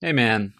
Hey man,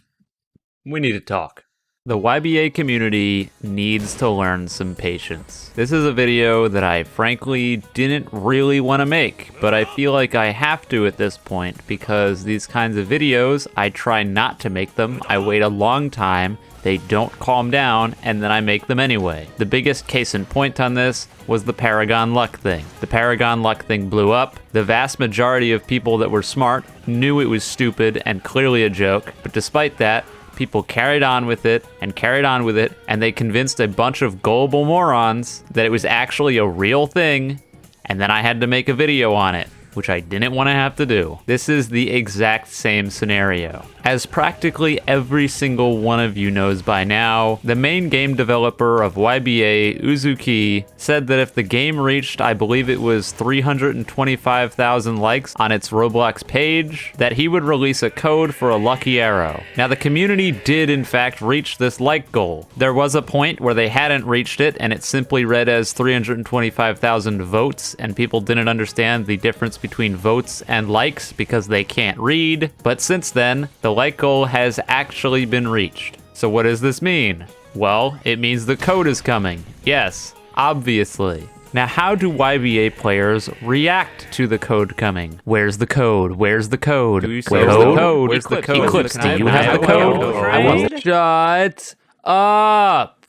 we need to talk. The YBA community needs to learn some patience. This is a video that I frankly didn't really want to make, but I feel like I have to at this point because these kinds of videos, I try not to make them. I wait a long time, they don't calm down, and then I make them anyway. The biggest case in point on this was the Paragon Luck thing. The Paragon Luck thing blew up. The vast majority of people that were smart knew it was stupid and clearly a joke, but despite that, people carried on with it, and they convinced a bunch of gullible morons that it was actually a real thing, and then I had to make a video on it, which I didn't want to have to do. This is the exact same scenario. As practically every single one of you knows by now, the main game developer of YBA, Uzuki, said that if the game reached, I believe it was 325,000 likes on its Roblox page, that he would release a code for a lucky arrow. Now, the community did in fact reach this like goal. There was a point where they hadn't reached it, and it simply read as 325,000 votes, and people didn't understand the difference between votes and likes because they can't read. But since then, the like goal has actually been reached. So what does this mean? Well, it means the code is coming. Yes, obviously. Now, how do YBA players react to the code coming? Where's the code? Where's the code? Where's the code? Where's the code? Eclipse, do you have the code? Shut up!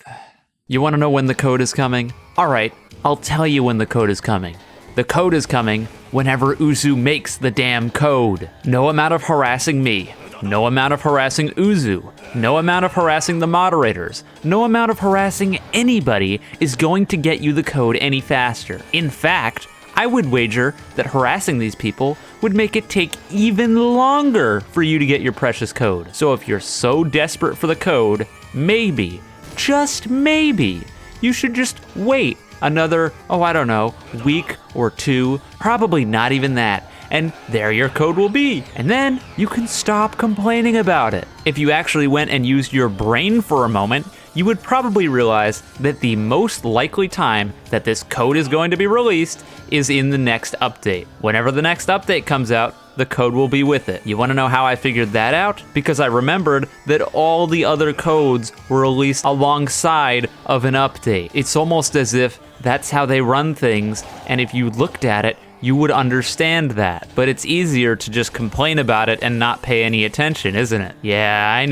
You want to know when the code is coming? Alright, I'll tell you when the code is coming. The code is coming whenever Uzu makes the damn code. No amount of harassing me. No amount of harassing Uzu, no amount of harassing the moderators, no amount of harassing anybody is going to get you the code any faster. In fact, I would wager that harassing these people would make it take even longer for you to get your precious code. So if you're so desperate for the code, maybe, just maybe, you should just wait another, I don't know, week or two, probably not even that. And there your code will be. And then you can stop complaining about it. If you actually went and used your brain for a moment, you would probably realize that the most likely time that this code is going to be released is in the next update. Whenever the next update comes out, the code will be with it. You want to know how I figured that out? Because I remembered that all the other codes were released alongside of an update. It's almost as if that's how they run things, and if you looked at it, you would understand that. But it's easier to just complain about it and not pay any attention, isn't it? Yeah, I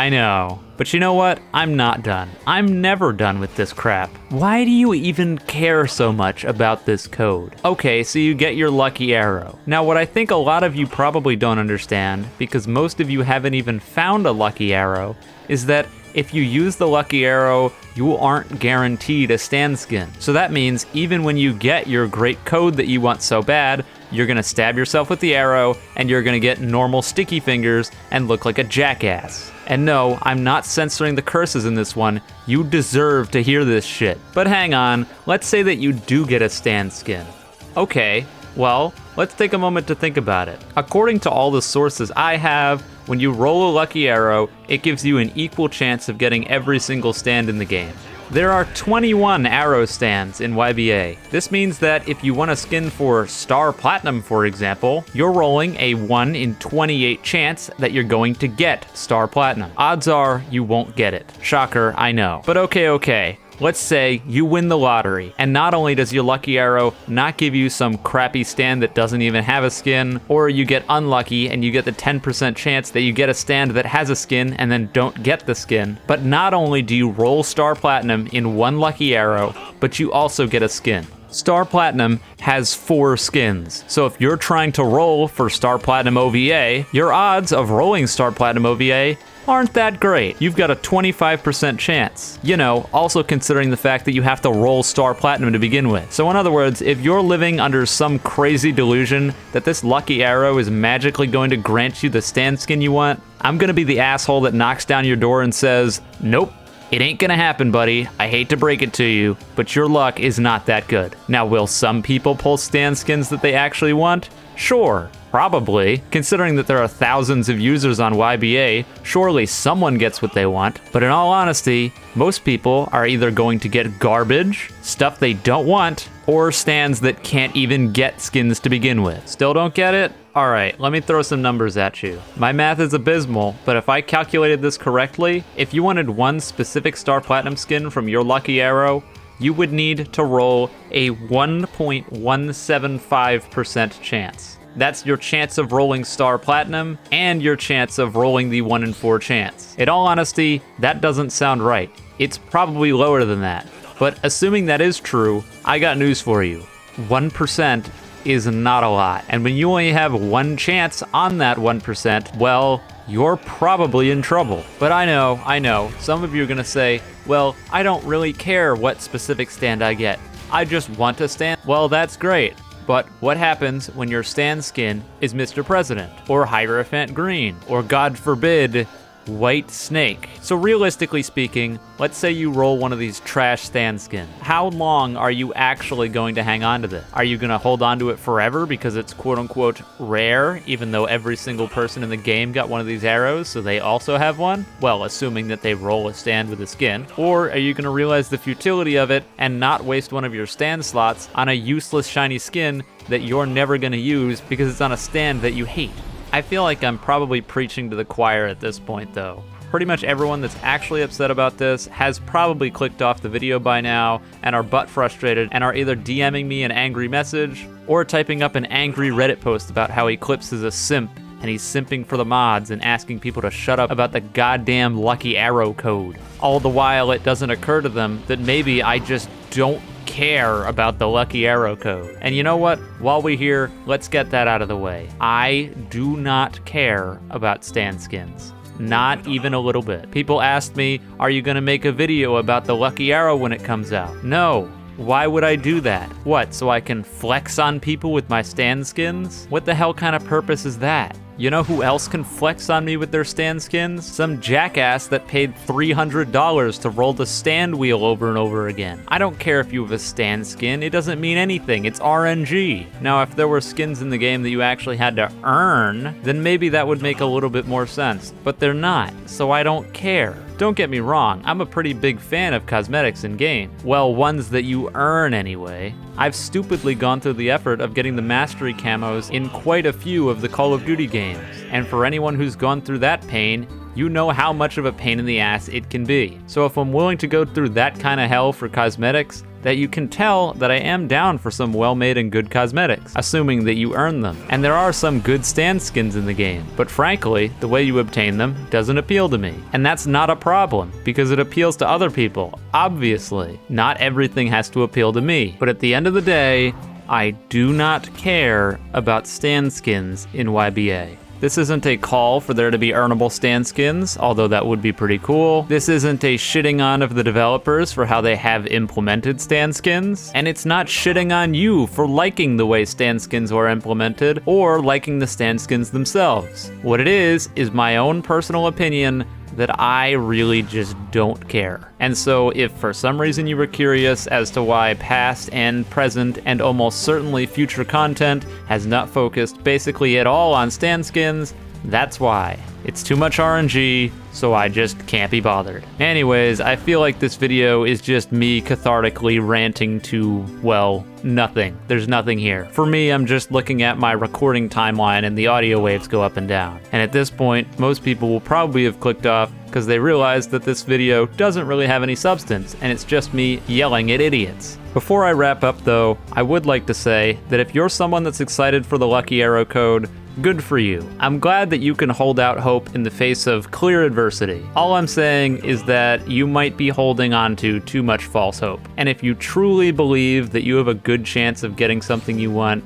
know. But you know what? I'm not done. I'm never done with this crap. Why do you even care so much about this code? Okay, so you get your lucky arrow. Now, what I think a lot of you probably don't understand, because most of you haven't even found a lucky arrow, is that if you use the lucky arrow, you aren't guaranteed a stand skin. So that means even when you get your great code that you want so bad, you're gonna stab yourself with the arrow and you're gonna get normal sticky fingers and look like a jackass. And no, I'm not censoring the curses in this one. You deserve to hear this shit. But hang on, let's say that you do get a stand skin. Okay, well, let's take a moment to think about it. According to all the sources I have, when you roll a lucky arrow, it gives you an equal chance of getting every single stand in the game. There are 21 arrow stands in YBA. This means that if you want a skin for Star Platinum, for example, you're rolling a 1 in 28 chance that you're going to get Star Platinum. Odds are you won't get it. Shocker, I know. But okay. Let's say you win the lottery, and not only does your lucky arrow not give you some crappy stand that doesn't even have a skin, or you get unlucky and you get the 10% chance that you get a stand that has a skin and then don't get the skin, but not only do you roll Star Platinum in one lucky arrow, but you also get a skin. Star Platinum has 4 skins, so if you're trying to roll for Star Platinum OVA, your odds of rolling Star Platinum OVA aren't that great. You've got a 25% chance. You know, also considering the fact that you have to roll Star Platinum to begin with. So in other words, if you're living under some crazy delusion that this lucky arrow is magically going to grant you the stand skin you want, I'm gonna be the asshole that knocks down your door and says, nope. It ain't gonna happen, buddy. I hate to break it to you, but your luck is not that good. Now, will some people pull stand skins that they actually want? Sure, probably. Considering that there are thousands of users on YBA, surely someone gets what they want. But in all honesty, most people are either going to get garbage, stuff they don't want, or stands that can't even get skins to begin with. Still don't get it? Alright, let me throw some numbers at you. My math is abysmal, but if I calculated this correctly, if you wanted one specific Star Platinum skin from your lucky arrow, you would need to roll a 1.175% chance. That's your chance of rolling Star Platinum and your chance of rolling the 1 in 4 chance. In all honesty, that doesn't sound right. It's probably lower than that. But assuming that is true, I got news for you. 1% is not a lot. And when you only have one chance on that 1%, well, you're probably in trouble. But I know, some of you are gonna say, well, I don't really care what specific stand I get. I just want a stand. Well, that's great. But what happens when your stand skin is Mr. President, or Hierophant Green, or God forbid, White Snake? So realistically speaking, let's say you roll one of these trash stand skins. How long are you actually going to hang on to this? Are you gonna hold on to it forever because it's quote unquote rare, even though every single person in the game got one of these arrows, so they also have one? Well, assuming that they roll a stand with a skin. Or are you gonna realize the futility of it and not waste one of your stand slots on a useless shiny skin that you're never gonna use because it's on a stand that you hate? I feel like I'm probably preaching to the choir at this point though. Pretty much everyone that's actually upset about this has probably clicked off the video by now and are butt frustrated and are either DMing me an angry message or typing up an angry Reddit post about how Eclipse is a simp and he's simping for the mods and asking people to shut up about the goddamn Lucky Arrow code. All the while it doesn't occur to them that maybe I just don't care about the Lucky Arrow code. And you know what? While we're here, let's get that out of the way. I do not care about stand skins. Not even a little bit. People asked me, are you gonna make a video about the Lucky Arrow when it comes out? No. Why would I do that? What, so I can flex on people with my stand skins? What the hell kind of purpose is that? You know who else can flex on me with their stand skins? Some jackass that paid $300 to roll the stand wheel over and over again. I don't care if you have a stand skin, it doesn't mean anything, it's RNG. Now if there were skins in the game that you actually had to earn, then maybe that would make a little bit more sense. But they're not, so I don't care. Don't get me wrong, I'm a pretty big fan of cosmetics in game. Well, ones that you earn anyway. I've stupidly gone through the effort of getting the mastery camos in quite a few of the Call of Duty games. And for anyone who's gone through that pain, you know how much of a pain in the ass it can be. So if I'm willing to go through that kind of hell for cosmetics, that you can tell that I am down for some well-made and good cosmetics, assuming that you earn them. And there are some good stand skins in the game, but frankly, the way you obtain them doesn't appeal to me. And that's not a problem, because it appeals to other people, obviously. Not everything has to appeal to me, but at the end of the day, I do not care about stand skins in YBA. This isn't a call for there to be earnable stand skins, although that would be pretty cool. This isn't a shitting on of the developers for how they have implemented stand skins. And it's not shitting on you for liking the way stand skins were implemented or liking the stand skins themselves. What it is my own personal opinion that I really just don't care. And so if for some reason you were curious as to why past and present and almost certainly future content has not focused basically at all on stand skins, that's why. It's too much RNG, so I just can't be bothered. Anyways, I feel like this video is just me cathartically ranting to, well, nothing. There's nothing here. For me, I'm just looking at my recording timeline and the audio waves go up and down. And at this point, most people will probably have clicked off because they realize that this video doesn't really have any substance and it's just me yelling at idiots. Before I wrap up though, I would like to say that if you're someone that's excited for the Lucky Arrow code, good for you. I'm glad that you can hold out hope in the face of clear adversity. All I'm saying is that you might be holding on to too much false hope. And if you truly believe that you have a good chance of getting something you want,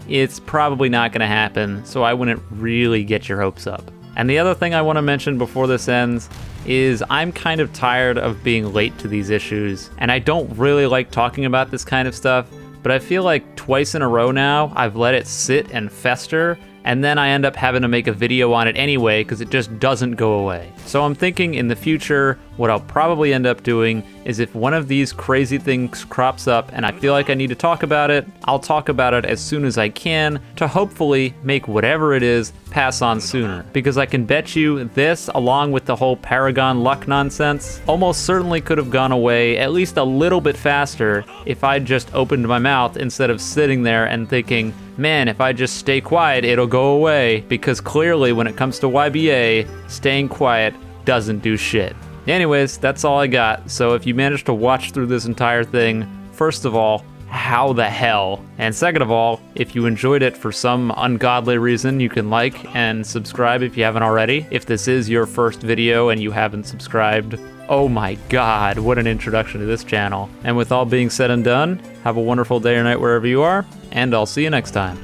it's probably not gonna happen, so I wouldn't really get your hopes up. And the other thing I want to mention before this ends is I'm kind of tired of being late to these issues, and I don't really like talking about this kind of stuff, but I feel like twice in a row now I've let it sit and fester, and then I end up having to make a video on it anyway because it just doesn't go away. So I'm thinking in the future, what I'll probably end up doing is if one of these crazy things crops up and I feel like I need to talk about it, I'll talk about it as soon as I can to hopefully make whatever it is pass on sooner. Because I can bet you this, along with the whole Paragon luck nonsense, almost certainly could have gone away at least a little bit faster if I'd just opened my mouth instead of sitting there and thinking, man, if I just stay quiet, it'll go away, because clearly when it comes to YBA, staying quiet doesn't do shit. Anyways, that's all I got. So if you managed to watch through this entire thing, first of all, how the hell? And second of all, if you enjoyed it for some ungodly reason, you can like and subscribe if you haven't already. If this is your first video and you haven't subscribed, oh my god, what an introduction to this channel. And with all being said and done, have a wonderful day or night wherever you are, and I'll see you next time.